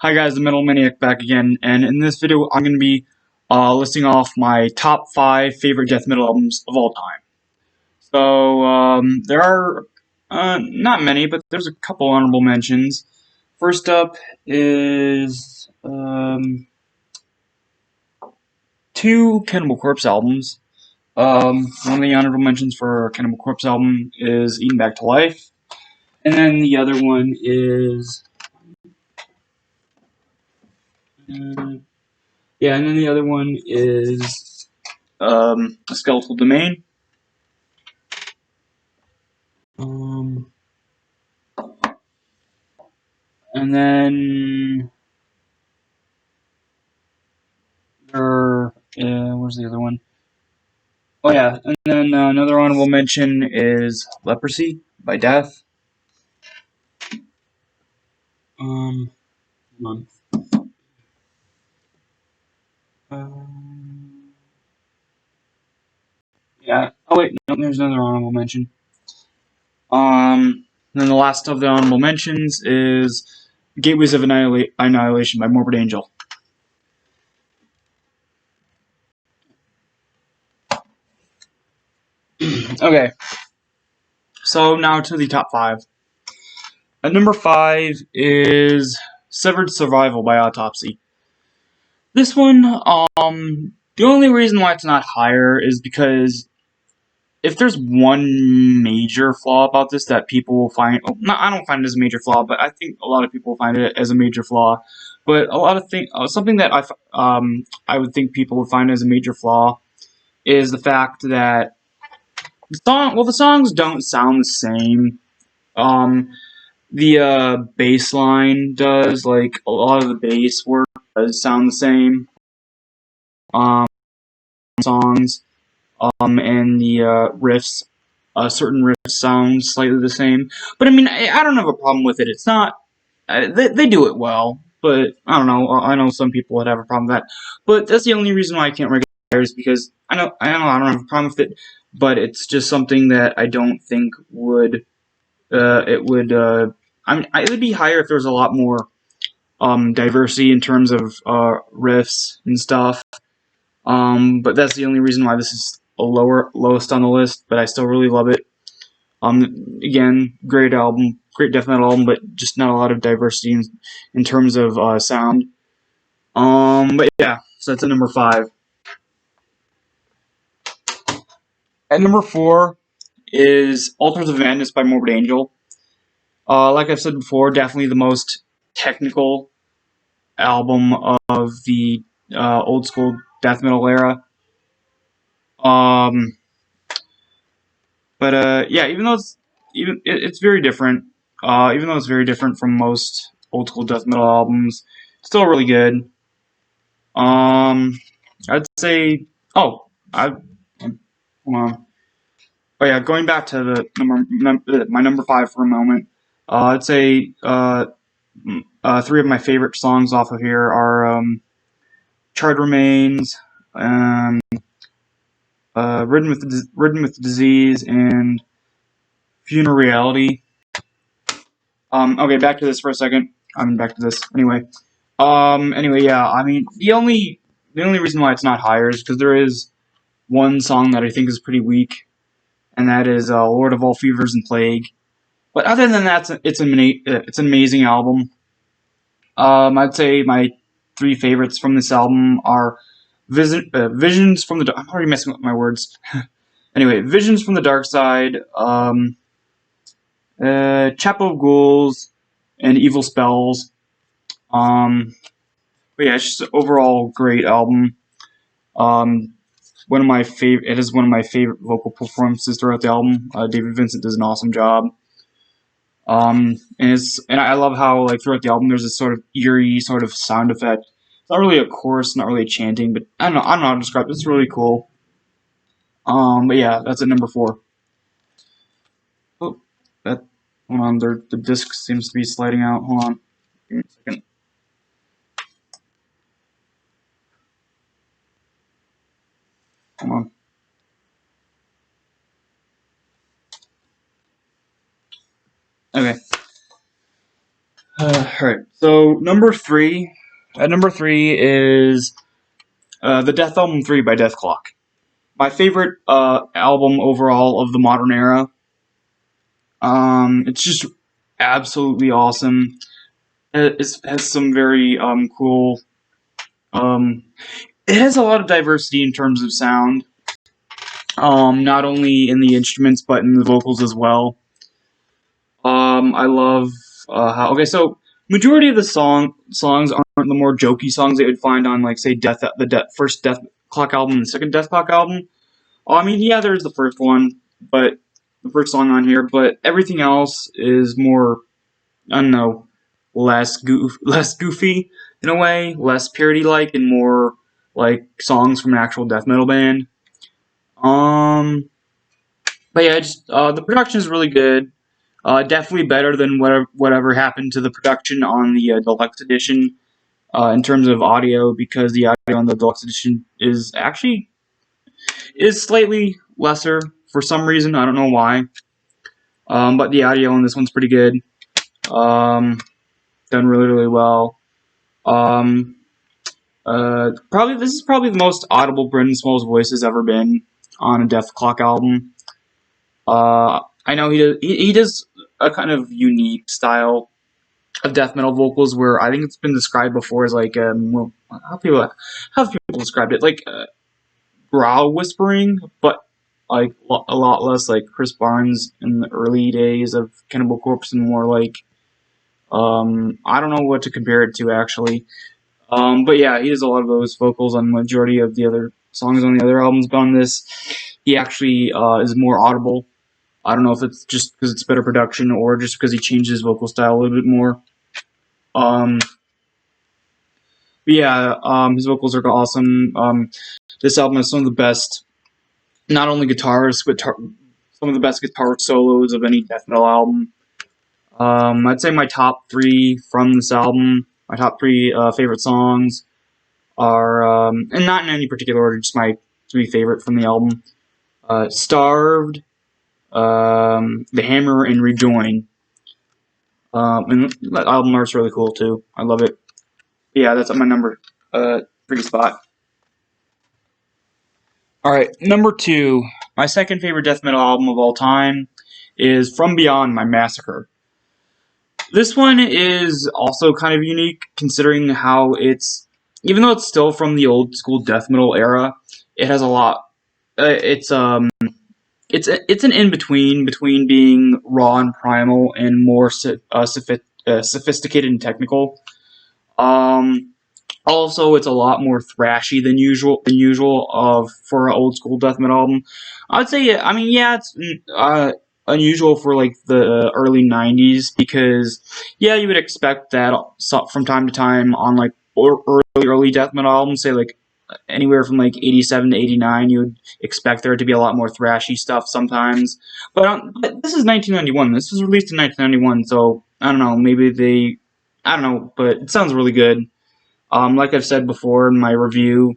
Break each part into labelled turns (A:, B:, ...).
A: Hi guys, the Metal Maniac back again, and in this video I'm going to be listing off my top 5 favorite death metal albums of all time. So, there are not many, but there's a couple honorable mentions. First up is two Cannibal Corpse albums. One of the honorable mentions for Cannibal Corpse album is Eaten Back to Life, and then the other one is... yeah, and then the other one is A Skeletal Domain. And then where's the other one? Oh yeah, and then another honorable mention is Leprosy by Death. Hold on. Yeah. Oh wait, no, there's another honorable mention. And then the last of the honorable mentions is Gateways of Annihilation by Morbid Angel. Okay. So now to the top 5. At number 5 is Severed Survival by Autopsy. This one, the only reason why it's not higher is because if there's one major flaw about this that people will find, I don't find it as a major flaw, but I think a lot of people find it as a major flaw. But a lot of something that I would think people would find as a major flaw is the fact that the songs don't sound the same. The bass line does, like, a lot of the bass work does sound the same. Songs, and the riffs, certain riffs sound slightly the same. But I mean, I don't have a problem with it. It's not, they do it well, but I don't know. I know some people would have a problem with that. But that's the only reason why I can't rank it is because I don't have a problem with it, but it's just something that I don't think would, I mean, it would be higher if there was a lot more diversity in terms of riffs and stuff. But that's the only reason why this is a lowest on the list, but I still really love it. Again, great album, great death metal album, but just not a lot of diversity in terms of sound. But yeah, so that's at number 5. At number 4 is Altars of Madness by Morbid Angel. Like I've said before, definitely the most technical album of the old school death metal era. But yeah, even though it's very different, even though it's very different from most old school death metal albums, it's still really good. I'd say, hold on. Oh yeah, going back to the my number 5 for a moment. I'd say 3 of my favorite songs off of here are Charred Remains, Ridden with Disease, and Funeral Reality. Okay, back to this for a second. Back to this. Anyway, yeah. I mean, the only reason why it's not higher is because there is one song that I think is pretty weak, and that is "Lord of All Fevers and Plague." But other than that, it's an amazing album. I'd say my 3 favorites from this album are Visions from the... I'm already messing up my words. Anyway, Visions from the Dark Side, Chapel of Ghouls, and Evil Spells. But yeah, it's just an overall great album. It is one of my favorite vocal performances throughout the album. David Vincent does an awesome job. And I love how, like, throughout the album there's this sort of eerie sort of sound effect. It's not really a chorus, not really a chanting, but I don't know how to describe it. It's really cool. But yeah, that's at number 4. Oh, hold on, the disc seems to be sliding out. Hold on. Give me a second. Come on. Okay. Alright, so at number 3 is the Death Album 3 by Dethklok. My favorite album overall of the modern era. It's just absolutely awesome. It has some very cool. It has a lot of diversity in terms of sound. Not only in the instruments but in the vocals as well. I love how. Okay, so majority of the songs aren't the more jokey songs that you would find on, like, say, first Dethklok album and the second Dethklok album. I mean, yeah, there's the first one, but the first song on here, but everything else is more, I don't know, less goofy in a way, less parody-like, and more like songs from an actual death metal band. But yeah, just the production is really good. Definitely better than whatever happened to the production on the deluxe edition in terms of audio, because the audio on the deluxe edition is slightly lesser for some reason. I don't know why. But the audio on this one's pretty good. Done really, really well. This is probably the most audible Brendan Small's voice has ever been on a Dethklok album. I know he does a kind of unique style of death metal vocals where I think it's been described before as like how have people described it, like growl whispering, but like a lot less like Chris Barnes in the early days of Cannibal Corpse, and more like I don't know what to compare it to actually. But yeah, he does a lot of those vocals on the majority of the other songs on the other albums, but on this, he actually is more audible. I don't know if it's just because it's better production or just because he changed his vocal style a little bit more. But yeah, his vocals are awesome. This album has some of the best, not only guitars, but some of the best guitar solos of any death metal album. I'd say my top 3 from this album, my top 3 favorite songs are, and not in any particular order, just my 3 favorite from the album. Starved, The Hammer, and Rejoin. And that album art's really cool too. I love it. Yeah, that's at my number 3 spot. Alright, number 2. My second favorite death metal album of all time is From Beyond by Massacre. This one is also kind of unique, considering how even though it's still from the old school death metal era, it has a lot. It's an in-between between being raw and primal and more sophisticated and technical. Also, it's a lot more thrashy than usual for an old school death metal album. I would say, I mean, yeah, it's unusual for like the early '90s, because yeah, you would expect that from time to time on like early death metal albums, say like anywhere from like 87 to 89, you would expect there to be a lot more thrashy stuff sometimes. But this is 1991. This was released in 1991, so I don't know. I don't know, but it sounds really good. Like I've said before in my review,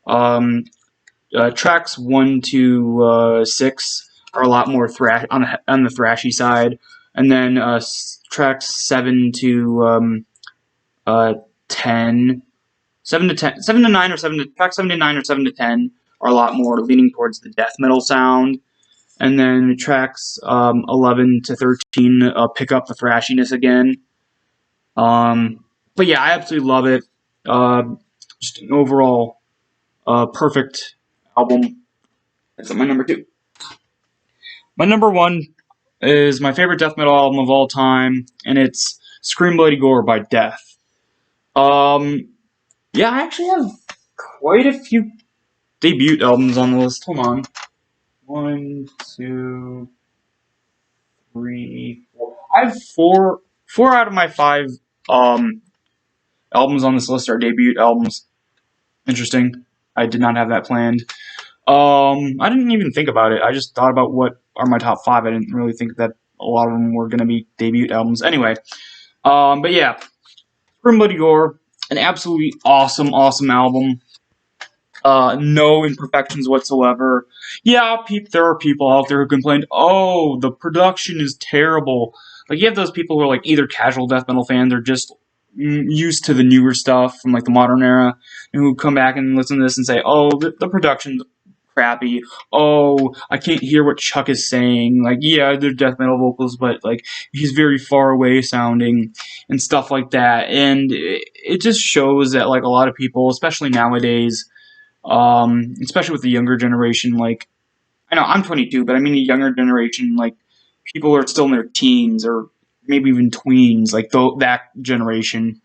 A: tracks 1 to 6 are a lot more on the thrashy side, and then tracks 7 to 10. 7 to 9 or 7 to track 7 to 9 or 7 to 10 are a lot more leaning towards the death metal sound, and then tracks 11 to 13 pick up the thrashiness again. But yeah, I absolutely love it. Just an overall perfect album. That's my number 2. My number 1 is my favorite death metal album of all time, and it's Scream Bloody Gore by Death. Yeah, I actually have quite a few debut albums on the list. Hold on. 1, 2, 3, 4. I have 4 out of my 5 albums on this list are debut albums. Interesting. I did not have that planned. I didn't even think about it. I just thought about what are my top 5. I didn't really think that a lot of them were going to be debut albums. Anyway, but yeah, Scream Bloody Gore, an absolutely awesome album. No imperfections whatsoever. Yeah, there are people out there who complained, oh, the production is terrible. Like, you have those people who are, like, either casual death metal fans or just used to the newer stuff from, like, the modern era, and who come back and listen to this and say, oh, the production's crappy. Oh, I can't hear what Chuck is saying. Like, yeah, they're death metal vocals, but, like, he's very far away sounding and stuff like that. And it just shows that, like, a lot of people, especially nowadays, especially with the younger generation, like, I know I'm 22, but I mean the younger generation, like, people are still in their teens or maybe even tweens, like that generation,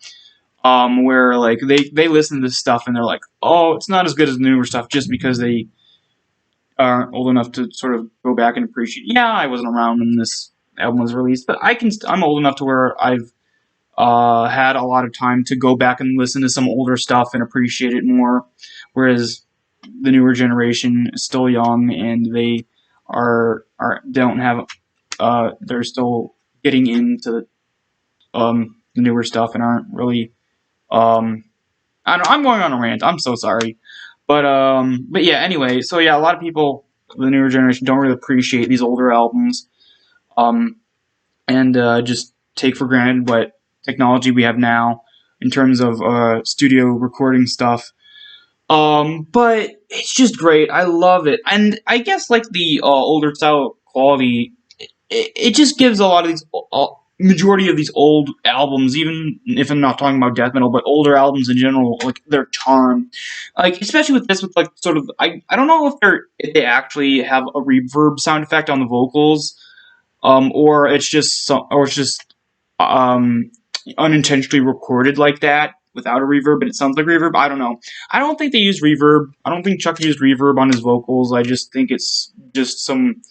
A: where, like, they listen to this stuff and they're like, oh, it's not as good as the newer stuff just because they aren't old enough to sort of go back and appreciate. Yeah, I wasn't around when this album was released, but I'm old enough to where I've had a lot of time to go back and listen to some older stuff and appreciate it more, whereas the newer generation is still young and they don't have they're still getting into the newer stuff and aren't really I don't, I'm going on a rant. I'm so sorry, but yeah. Anyway, so yeah, a lot of people, the newer generation, don't really appreciate these older albums, um, and just take for granted what technology we have now in terms of studio recording stuff. But it's just great. I love it, and I guess, like, the older style quality, it just gives a lot of these majority of these old albums, even if I'm not talking about death metal, but older albums in general, like, their charm. Like, especially with this, with, like, sort of, I don't know if they actually have a reverb sound effect on the vocals, or it's just um unintentionally recorded like that without a reverb, but it sounds like reverb. I don't know. I don't think they use reverb. I don't think Chuck used reverb on his vocals. I just think it's just some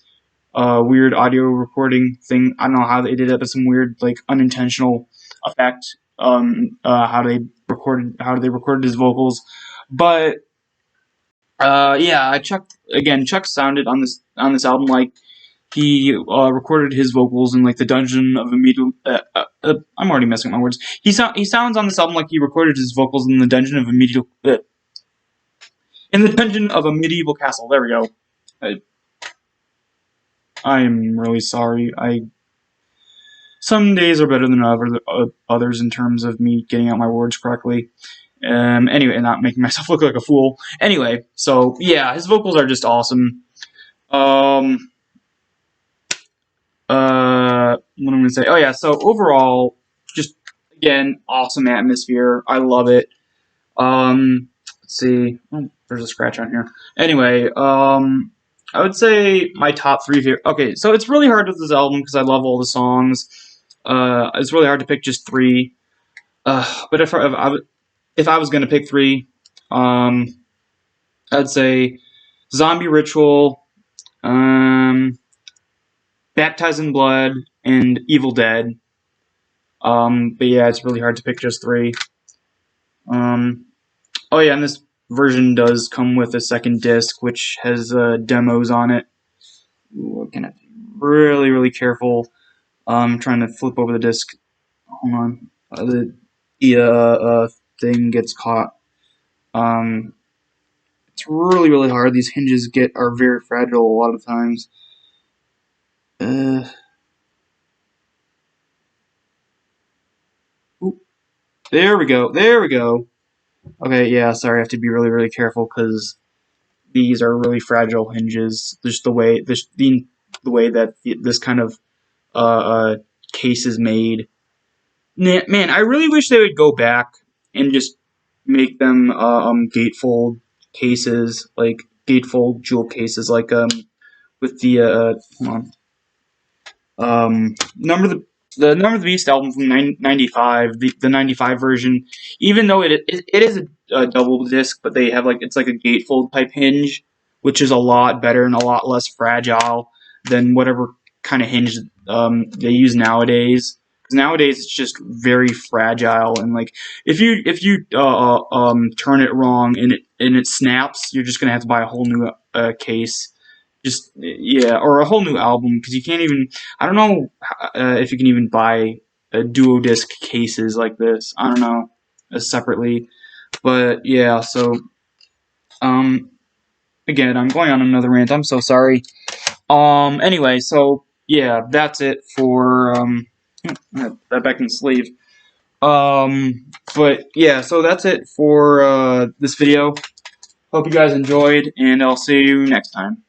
A: weird audio recording thing. I don't know how they did it, but some weird, like, unintentional effect. How they recorded his vocals, but yeah, Chuck sounded on this album like he recorded his vocals in, like, the dungeon of a medieval. I'm already messing with my words. He sounds on this album like he recorded his vocals in the dungeon of a medieval castle. There we go. I am really sorry. Some days are better than others in terms of me getting out my words correctly. Anyway, not making myself look like a fool. Anyway, so yeah, his vocals are just awesome. What I'm gonna say? Oh yeah, so overall, just, again, awesome atmosphere. I love it. Let's see. Oh, there's a scratch on here. Anyway, I would say my top three favorite. Okay, so it's really hard with this album because I love all the songs. It's really hard to pick just three. But if I was gonna pick three, I'd say Zombie Ritual, Baptized in Blood, and Evil Dead. But yeah, it's really hard to pick just three. Oh yeah, and this version does come with a second disc, which has demos on it. Ooh, I'm gonna be really, really careful. I'm trying to flip over the disc. Hold on. The thing gets caught. It's really, really hard. These hinges are very fragile a lot of times. There we go. There we go. Okay, yeah, sorry, I have to be really, really careful because these are really fragile hinges. Just the way that this kind of case is made. Man, I really wish they would go back and just make them gatefold cases, like gatefold jewel cases, like with the hold on. The Number of the Beast album from '95, the '95 version, even though it is a double disc, but they have, like, it's like a gatefold type hinge, which is a lot better and a lot less fragile than whatever kind of hinge they use nowadays. Because nowadays it's just very fragile, and, like, if you turn it wrong and it snaps, you're just gonna have to buy a whole new case. Just, yeah, or a whole new album, because you can't even. I don't know if you can even buy duo disc cases like this. I don't know, separately, but yeah. So, again, I'm going on another rant. I'm so sorry. Anyway, so yeah, that's it for that back in the sleeve. But yeah, so that's it for this video. Hope you guys enjoyed, and I'll see you next time.